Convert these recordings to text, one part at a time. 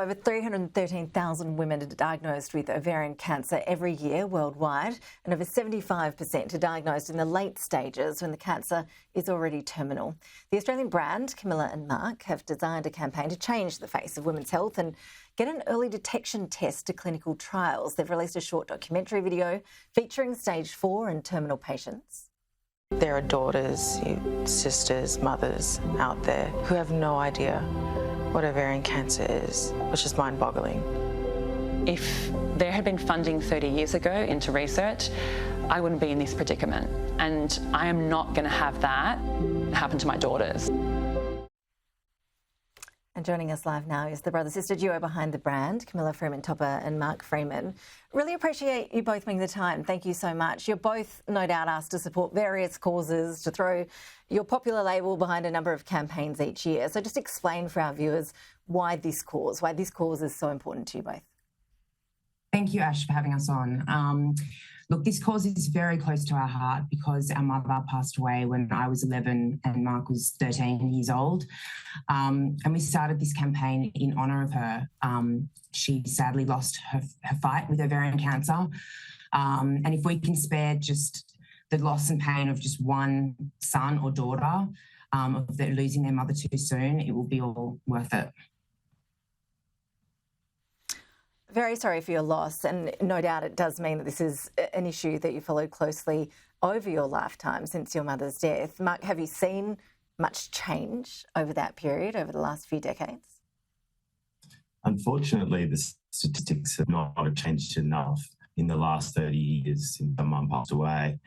Over 313,000 women are diagnosed with ovarian cancer every year worldwide, and over 75% are diagnosed in the late stages when the cancer is already terminal. The Australian brand Camilla and Marc have designed a campaign to change the face of women's health and get an early detection test to clinical trials. They've released a short documentary video featuring stage 4 and terminal patients. There are daughters, sisters, mothers out there who have no idea what ovarian cancer is, which is mind-boggling. If there had been funding 30 years ago into research, I wouldn't be in this predicament. And I am not going to have that happen to my daughters. And joining us live now is the brother-sister duo behind the brand, Camilla Freeman-Topper and Marc Freeman. Really appreciate you both making the time. Thank you so much. You're both, no doubt, asked to support various causes, to throw your popular label behind a number of campaigns each year. So just explain for our viewers why this cause is so important to you both. Thank you, Ash, for having us on. Look, this cause is very close to our heart because our mother passed away when I was 11 and Marc was 13 years old. And we started this campaign in honour of her. She sadly lost her fight with ovarian cancer. And if we can spare just the loss and pain of just one son or daughter of losing their mother too soon, it will be all worth it. Very sorry for your loss, and no doubt it does mean that this is an issue that you followed closely over your lifetime since your mother's death. Marc, have you seen much change over that period, over the last few decades? Unfortunately, the statistics have not changed enough in the last 30 years since my mum passed away.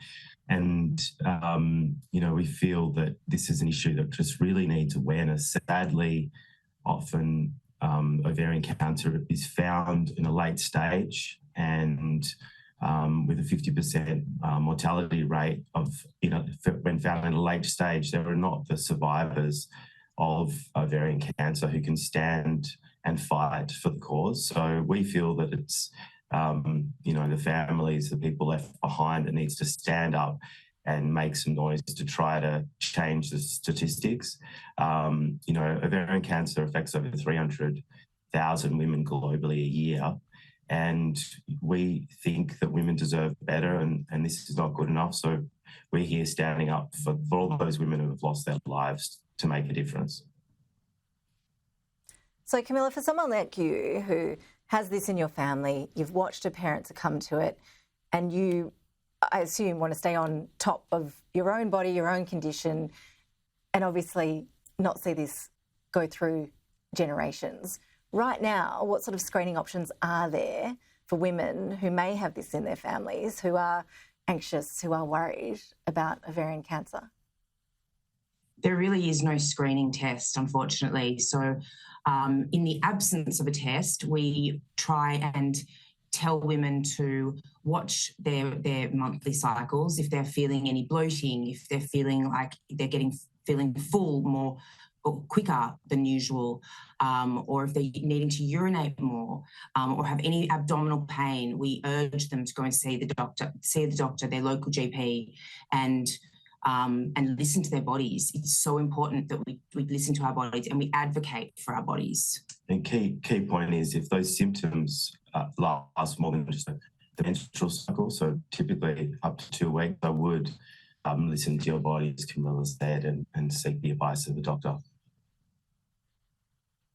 And, we feel that this is an issue that just really needs awareness. Sadly, often ovarian cancer is found in a late stage and with a 50% mortality rate when found in a late stage, there are not the survivors of ovarian cancer who can stand and fight for the cause. So we feel that it's, the families, the people left behind that needs to stand up and make some noise to try to change the statistics. Ovarian cancer affects over 300,000 women globally a year. And we think that women deserve better and this is not good enough. So we're here standing up for all those women who have lost their lives to make a difference. So Camilla, for someone like you who has this in your family, you've watched a parent succumb to it, and you, I assume, want to stay on top of your own body, your own condition, and obviously not see this go through generations. Right now, what sort of screening options are there for women who may have this in their families, who are anxious, who are worried about ovarian cancer? There really is no screening test, unfortunately. So in the absence of a test, we try and tell women to watch their monthly cycles, if they're feeling any bloating, if they're feeling like they're feeling full more or quicker than usual, or if they're needing to urinate more, or have any abdominal pain, we urge them to go and see the doctor, their local GP, and listen to their bodies. It's so important that we listen to our bodies and we advocate for our bodies. And key point is if those symptoms last more than just the menstrual cycle, so typically up to 2 weeks, I would listen to your body, as Camilla said, and seek the advice of the doctor.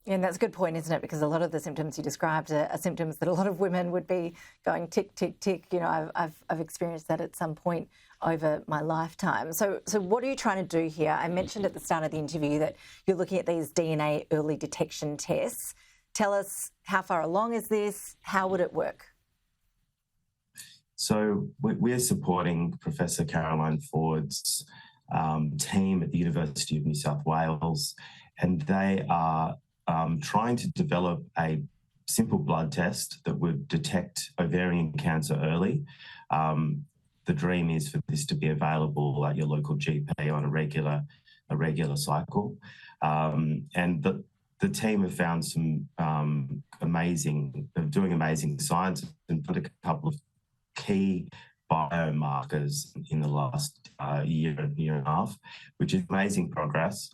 And that's a good point, isn't it? Because a lot of the symptoms you described are symptoms that a lot of women would be going tick, tick, tick. I've experienced that at some point over my lifetime. So what are you trying to do here? I mentioned at the start of the interview that you're looking at these DNA early detection tests. Tell us, how far along is this? How would it work? So we're supporting Professor Caroline Ford's team at the University of New South Wales, and they are trying to develop a simple blood test that would detect ovarian cancer early. The dream is for this to be available at your local GP on a regular cycle. And the team have found some doing amazing science and put a couple of key biomarkers in the last year and a half, which is amazing progress.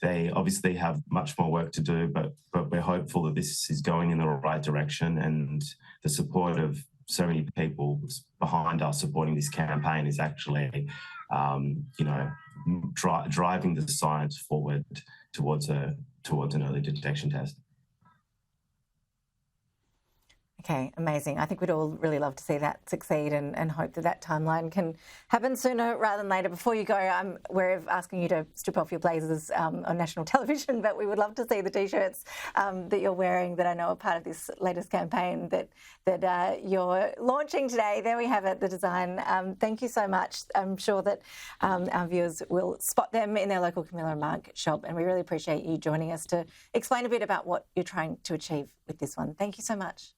They obviously have much more work to do, but we're hopeful that this is going in the right direction, and the support of so many people behind us supporting this campaign is actually, driving the science forward towards an early detection test. Okay, amazing. I think we'd all really love to see that succeed and hope that timeline can happen sooner rather than later. Before you go, we're asking you to strip off your blazers on national television, but we would love to see the T-shirts that you're wearing that I know are part of this latest campaign that you're launching today. There we have it, the design. Thank you so much. I'm sure that our viewers will spot them in their local Camilla and Marc shop, and we really appreciate you joining us to explain a bit about what you're trying to achieve with this one. Thank you so much.